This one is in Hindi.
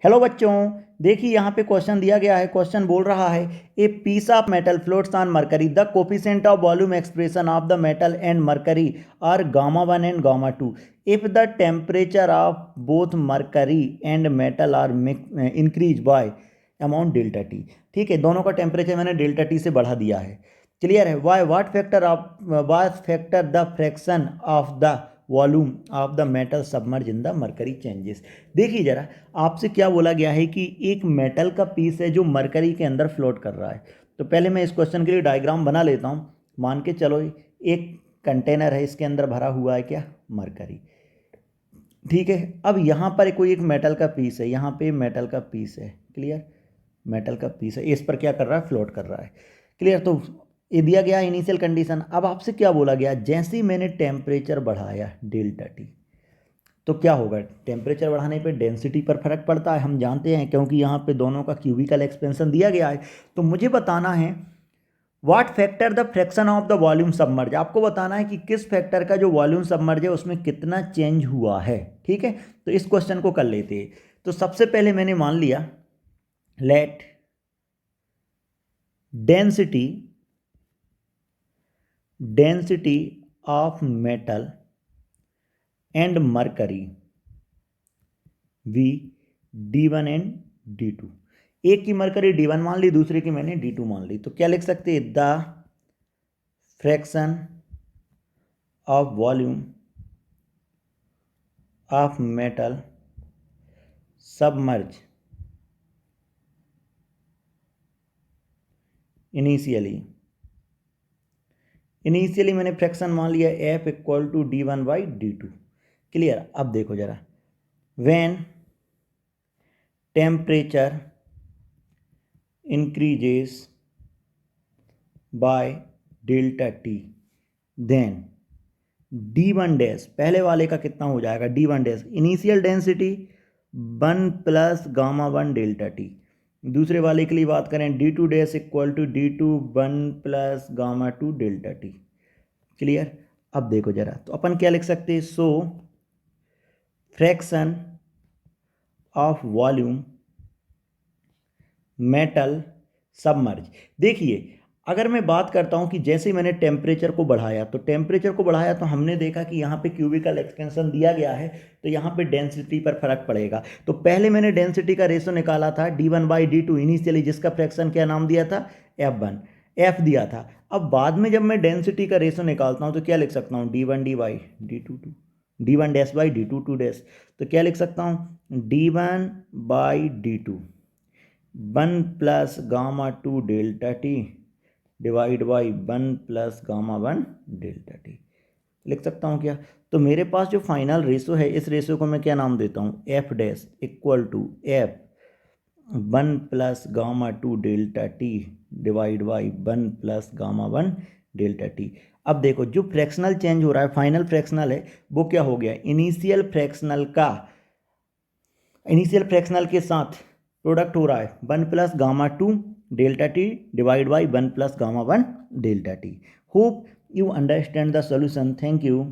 हेलो बच्चों, देखिए यहाँ पे क्वेश्चन दिया गया है। क्वेश्चन बोल रहा है a piece of metal floats on mercury, the coefficient of volume expression of the metal and mercury are gamma 1 and gamma 2 if the temperature of both mercury and metal are increase by amount delta T. ठीक है, दोनों का टेम्परेचर मैंने डेल्टा टी से बढ़ा दिया है। क्लियर है। Why what factor the fraction of the volume of the metal submerge in the mercury changes. देखिए जरा, आपसे क्या बोला गया है कि एक मेटल का पीस है जो मरकरी के अंदर फ्लोट कर रहा है। तो पहले मैं इस क्वेश्चन के लिए डायग्राम बना लेता हूँ। मान के चलो एक कंटेनर है, इसके अंदर भरा हुआ है क्या, मरकरी। ठीक है, अब यहाँ पर कोई एक मेटल का पीस है, यहाँ पे मेटल का पीस है। क्लियर, मेटल का पीस है, इस पर क्या कर रहा है, फ्लोट कर रहा है। क्लियर, तो ये दिया गया इनिशियल कंडीशन। अब आपसे क्या बोला गया, जैसे ही मैंने टेम्परेचर बढ़ाया डेल्टा टी, तो क्या होगा, टेम्परेचर बढ़ाने पे डेंसिटी पर फर्क पड़ता है, हम जानते हैं, क्योंकि यहाँ पे दोनों का क्यूबिकल एक्सपेंशन दिया गया है। तो मुझे बताना है what factor the fraction of the volume submerge. आपको बताना है कि किस फैक्टर का जो वॉल्यूम सबमर्ज है उसमें कितना चेंज हुआ है। ठीक है, तो इस क्वेश्चन को कर लेते हैं। तो सबसे पहले मैंने मान लिया let density of metal and mercury be D1 and D2। एक की मरकरी D1 मान ली, दूसरे की मैंने D2 मान ली। तो क्या लिख सकते हैं, the fraction of volume of metal submerge initially मैंने फ्रैक्शन मान लिया F equal to D1 by D2। Clear. अब देखो जरा, when temperature increases by delta t then d1 dash, पहले वाले का कितना हो जाएगा, d1 dash initial density 1 plus gamma 1 delta T. दूसरे वाले के लिए बात करें, d2 dash equal to d2 1 plus gamma 2 delta T. Clear. अब देखो जरा, तो अपन क्या लिख सकते हैं, so fraction of volume metal submerge. देखिए, अगर मैं बात करता हूं कि जैसे मैंने टेम्परेचर को बढ़ाया, तो हमने देखा कि यहाँ पे क्यूबिकल एक्सपेंशन दिया गया है, तो यहाँ पे डेंसिटी पर फर्क पड़ेगा। तो पहले मैंने डेंसिटी का रेशो निकाला था D1 बाई D2 इनिशियली, जिसका फ्रैक्शन क्या नाम दिया था, F1, F दिया था। अब बाद में जब मैं डेंसिटी का रेशो निकालता हूँ तो क्या लिख सकता हूँ, D1 D by D2 D1 dash by D2 2 dash. तो क्या लिख सकता हूँ, D1 by D2 1 plus gamma 2 delta T divide by 1 plus gamma 1 delta T लिख सकता हूँ क्या। तो मेरे पास जो फाइनल रेशो है, इस रेशो को मैं क्या नाम देता हूँ, F dash equal to F 1 plus gamma 2 delta T divide by 1 plus gamma 1 delta T. अब देखो, जो फ्रैक्शनल चेंज हो रहा है, फाइनल फ्रैक्शनल है, वो क्या हो गया, इनिशियल फ्रैक्शनल के साथ प्रोडक्ट हो रहा है 1 plus gamma 2 delta T divide by 1 plus gamma 1 delta T. Hope you understand the solution. Thank you.